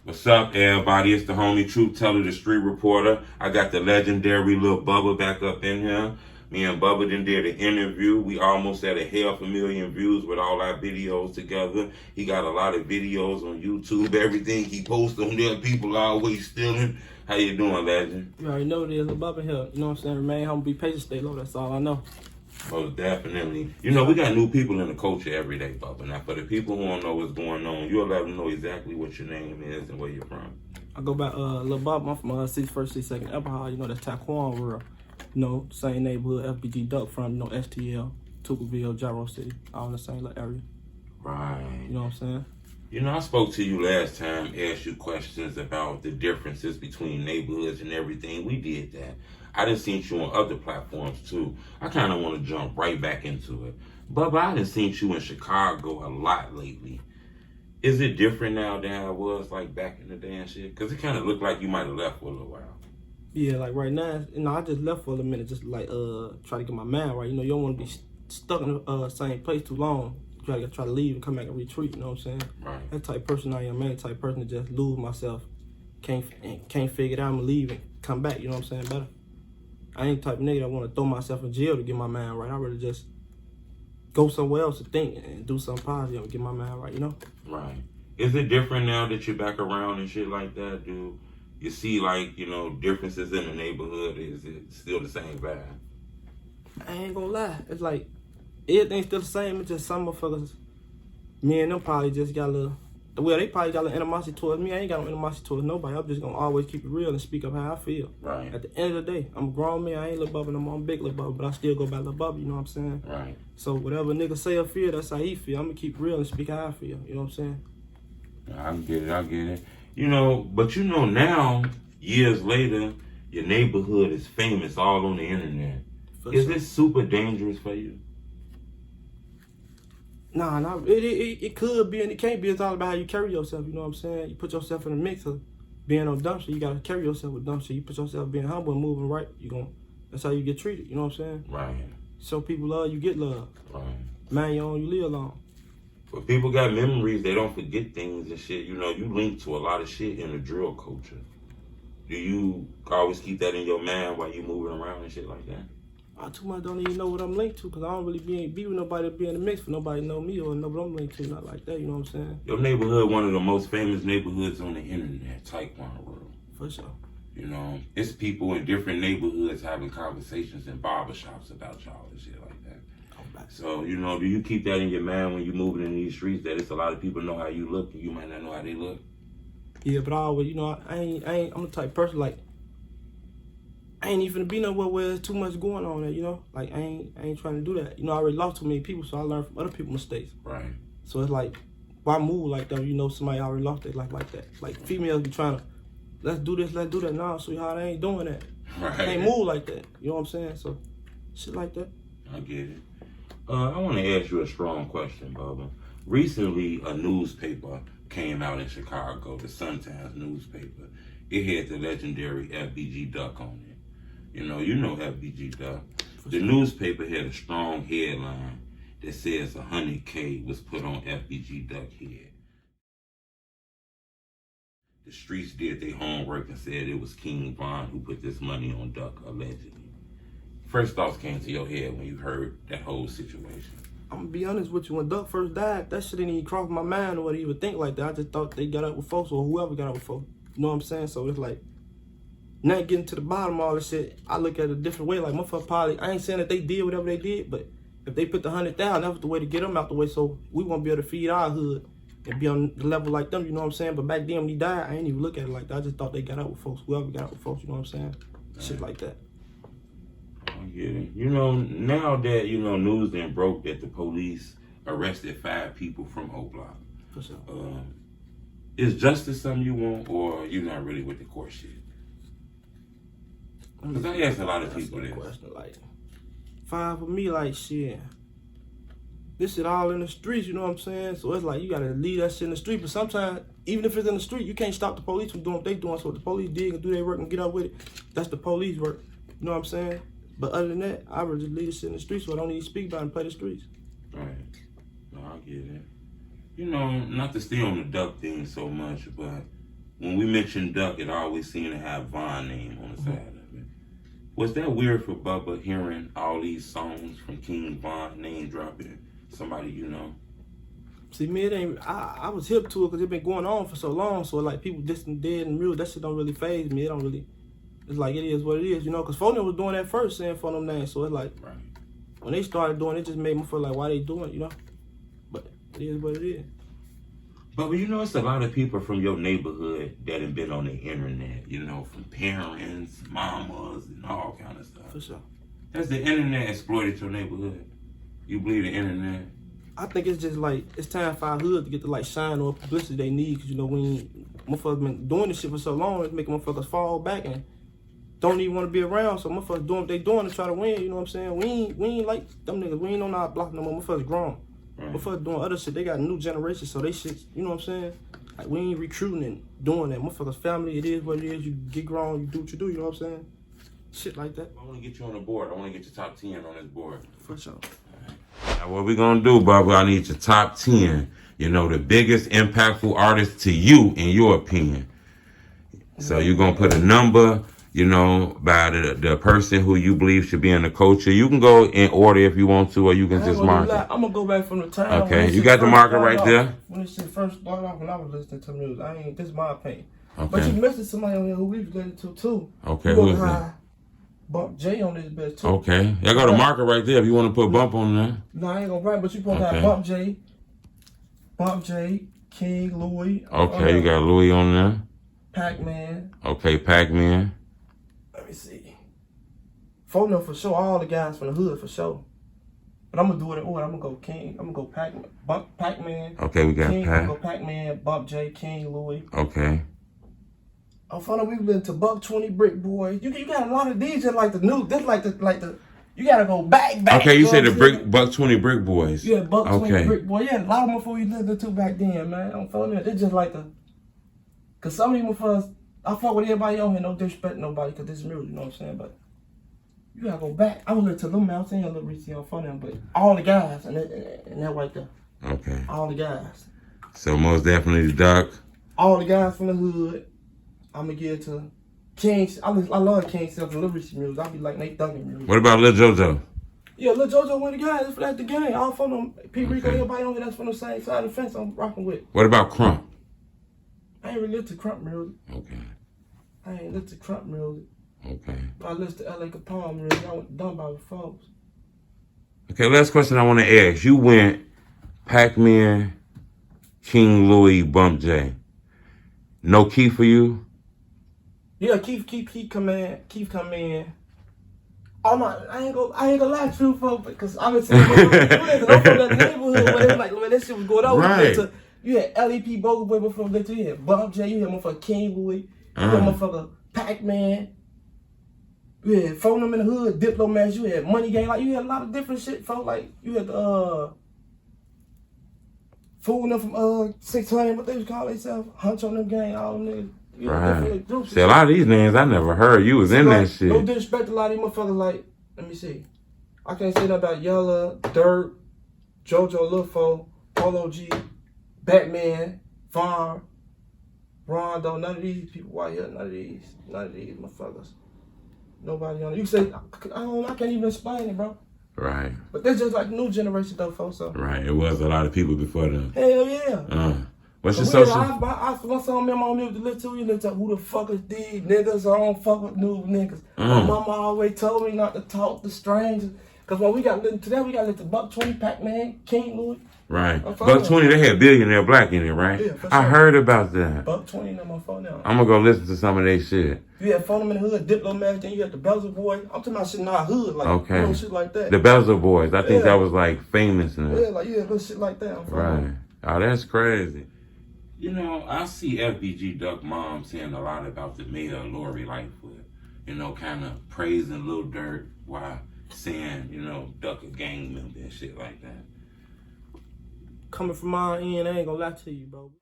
What's up, everybody? It's the homie Truth Teller, the street reporter. I got the legendary Lil Bubba back up in here. Me and Bubba done did an interview. We almost at 500,000 views with all our videos together. He got a lot of videos on YouTube. Everything he posts on there, people always stealing. How you doing, legend? You already know what it is, Lil Bubba here. You know what I'm saying? Remain humble, be patient, stay low. That's all I know. Most definitely. You know, we got new people in the culture every day, Bubba. Now, for the people who don't know what's going on, you'll let them know exactly what your name is and where you're from. I go back, Lil Bubba. I'm from 61st, 62nd Upper, you know, that's Taquan world. You know, same neighborhood, FBGDuck from, you know, STL, Tuckerville, Gyro City, all in the same little area. Right. You know what I'm saying? You know, I spoke to you last time, asked you questions about the differences between neighborhoods and everything. We did that. I done seen you on other platforms too. I kind of want to jump right back into it. Bubba, I done seen you in Chicago a lot lately. Is it different now than how it was like back in the day and shit? Because it kind of looked like you might have left for a little while. Yeah, like right now, you know, I just left for a minute, just like try to get my mind right. You know, you don't want to be stuck in the same place too long. You try to leave and come back and retreat. You know what I'm saying? Right. That type of person I am, man. Type of person to just lose myself, can't figure it out. I'm gonna leave and come back. You know what I'm saying? Better. I ain't the type of nigga that want to throw myself in jail to get my mind right. I rather just go somewhere else to think and do something positive and get my mind right, you know? Right. Is it different now that you're back around and shit like that? Do you see, like, you know, differences in the neighborhood? Is it still the same vibe? I ain't gonna lie. It's like, everything's still the same. It's just some motherfuckers, me and them probably just got a little, well, they probably got a little animosity towards me. I ain't got no animosity towards nobody. I'm just gonna always keep it real and speak up how I feel. Right. At the end of the day, I'm a grown man. I ain't Lil Bubba no more. I'm big Lil Bubba, but I still go by Lil Bubba. You know what I'm saying? Right. So whatever a nigga say or feel, that's how he feel. I'm gonna keep it real and speak how I feel. You know what I'm saying? I get it. You know, but you know now, years later, your neighborhood is famous all on the internet. Is this super dangerous for you? Nah, it could be and it can't be. It's all about how you carry yourself, you know what I'm saying? You put yourself in the mix of being on dumb shit, you gotta carry yourself with dumb shit. You put yourself being humble and moving right, that's how you get treated, you know what I'm saying? Right. So people love you, get love. Right. Man, you on, you live long. But people got memories, they don't forget things and shit. You know, you link to a lot of shit in the drill culture. Do you always keep that in your mind while you moving around and shit like that? I too much don't even know what I'm linked to because I don't really be with nobody that be in the mix for nobody to know me or know what I'm linked to, not like that, you know what I'm saying? Your neighborhood, one of the most famous neighborhoods on the internet, Taekwondo world. For sure. You know, it's people in different neighborhoods having conversations in barbershops about y'all and shit like that. So, you know, do you keep that in your mind when you're moving in these streets that it's a lot of people know how you look and you might not know how they look? Yeah, but I always, you know, I'm the type of person like, I ain't even be nowhere where there's too much going on there, you know? Like, I ain't trying to do that. You know, I already lost too many people, so I learned from other people's mistakes. Right. So it's like, why move like that? You know, somebody already lost their life like that. Like, females be trying to, let's do this, let's do that. Nah, sweetheart, I ain't doing that. Right. I ain't move like that. You know what I'm saying? So, shit like that. I get it. I want to ask you a strong question, Bubba. Recently, a newspaper came out in Chicago, the Sun-Times newspaper. It had the legendary FBGDuck on it. You know FBGDuck. The newspaper had a strong headline that says 100K was put on FBGDuck head. The streets did their homework and said it was KingVon who put this money on Duck, allegedly. First thoughts came to your head when you heard that whole situation? I'm gonna be honest with you, when Duck first died, that shit didn't even cross my mind or even think like that. I just thought they got up with folks or whoever got up with folks. You know what I'm saying? So it's like, now getting to the bottom of all this shit, I look at it a different way. Like, motherfucker probably, I ain't saying that they did whatever they did, but if they put the 100,000, that was the way to get them out the way so we won't be able to feed our hood and be on the level like them, you know what I'm saying? But back then when he died, I ain't even look at it like that. I just thought they got out with folks, whoever got out with folks, you know what I'm saying? Right. Shit like that. I get it. You know, now that, you know, news then broke that the police arrested 5 people from O Block. For sure. Is justice something you want, or you not really with the court shit? Because I ask a lot of people this. Question, like, 5 for me, like, shit. This shit all in the streets, you know what I'm saying? So it's like, you gotta leave that shit in the street. But sometimes, even if it's in the street, you can't stop the police from doing what they doing. So if the police dig and do their work and get up with it, that's the police work. You know what I'm saying? But other than that, I would just leave this shit in the streets so I don't need to speak about it and play the streets. Right. No, I get it. You know, not to stay on the duck thing so much, but when we mention Duck, it always seemed to have Von name on the side of it. Was that weird for Bubba hearing all these songs from KingVon name dropping somebody you know? See, me, it ain't. I was hip to it because it been going on for so long. So like people distant dead and real, that shit don't really faze me. It don't really. It's like it is what it is, you know. Because Phone was doing that first, saying for them names. So it's like Right. when they started doing it, just made me feel like why they doing it, you know. But it is what it is. But you know, it's a lot of people from your neighborhood that have been on the internet, you know, from parents, mamas, and all kind of stuff. For sure. Has the internet exploited your neighborhood? You believe the internet? I think it's just like it's time for our hood to get the like shine or publicity they need, because you know we motherfuckers been doing this shit for so long, it's making motherfuckers fall back and don't even want to be around. So motherfuckers doing what they doing to try to win. You know what I'm saying? We ain't like them niggas. We ain't on our block no more. Motherfuckers grown. Right. Motherfuckers doing other shit. They got a new generation, so they shit. You know what I'm saying? Like we ain't recruiting and doing that. Motherfuckers family. It is what it is. You get grown. You do what you do. You know what I'm saying? Shit like that. I want to get you on the board. I want to get your top 10 on this board. For sure. Now, what we gonna do, Bubba? I need your top 10. You know, the biggest impactful artist to you, in your opinion. So you're gonna put a number, you know, by the person who you believe should be in the culture. You can go in order if you want to, or you can just mark it. I'm gonna go back from the time. Okay, you got the marker right there. When this shit first started off, when I was listening to music, this is my opinion. Okay. But you missing somebody on here who we've related to too. Okay, who is that? Bump J on this bitch too. Okay, I got a marker right there if you want to put Bump on there. No, I ain't gonna write, but you supposed to have Bump J, King, Louis. Okay, you got Louis on there. Pac-Man. Okay, Pac-Man. Let me see. Phone them for sure. All the guys from the hood for sure. But I'm gonna do it in order. I'm gonna go King. I'm gonna go Pac-Man. Pac-Man. Okay, we got King. Pac. I'm gonna go Pac-Man, Bump J, King, Louis. Okay. I found out we've been to Pt1, Brick Boy. You got a lot of DJs like the new. This like the. You gotta go back. Okay, you said the Pt1 Brick Boys. Yeah, Pt1 okay. Brick Boy. Yeah, a lot of motherfuckers we listened to back then, man. I'm feeling it. It's just like the. Cause some of these motherfuckers, I fuck with everybody on here. No disrespect to nobody, cause this is music. You know what I'm saying? But you gotta go back. I was listening to Lil Mountain, Lil Reese on phone, but all the guys and that right there. Okay. All the guys. So most definitely Duck. All the guys from the hood. I'm gonna give it to King. I love King Self and Lil Reese music. I be like Nate Duncan music. What about Lil JoJo? Yeah, Lil JoJo one of the guys. That's the gang. All from them. P. Rico, everybody on here that's from the same side of the fence I'm rocking with. What about Crump? I ain't really listen to Crump music. Okay. I ain't listen to Crump music. Okay. But I listen to L.A. Capone music. I went done by the folks. Okay, last question I want to ask. You went Pac-Man, King Louis, Bump J. No key for you? Yeah, Keith come in. Oh no, I ain't gonna lie to you folks, because I was saying I'm from that neighborhood where they was like, when that shit was going on. Right. You had LEP Bogle Boy before that. You had Bump J. You had motherfucker King Louis. You had motherfucker Pac-Man. You had Phone Them in the Hood, Diplomat. You had Money Gang. Like you had a lot of different shit, folks. Like you had fooling them from 600. What they was calling themselves? Hunch on them gang. All them niggas. Right. See, a lot of these names I never heard. You was in that shit. No disrespect to a lot of these motherfuckers. Like, let me see. I can't say nothing about Yella, Dirt, JoJo Lufo, Polo G, Batman, Farm, Rondo. None of these people out here. None of these motherfuckers. Nobody on it. You say I can't even explain it, bro. Right. But they're just like the new generation though, folks. So. Right. It was a lot of people before them. Hell yeah. What's your social? One song me and my mom used to listen to, you listen to who the fuck is these niggas? I don't fuck with new niggas. My mama always told me not to talk to strangers. Cause when we got listened to that, we got listened to Pt1, Pac-Man, King Louis. Right. Pt1, they had Billionaire Black in it, right? Yeah, for sure. I heard about that. Pt1 on my phone now. I'm gonna go listen to some of their shit. You had Phone Them in the Hood, Diplomat, then you had the Bezel Boy. I'm talking about shit in our hood, like okay. little shit like that. The Bezel Boys, I think that was like famous now. Yeah, like little shit like that. Right. Oh, that's crazy. You know, I see FBGDuck mom saying a lot about the mayor of Lori Lightfoot. You know, kind of praising Lil Durk while saying, you know, Duck a gang member and shit like that. Coming from my end, I ain't gonna lie to you, bro.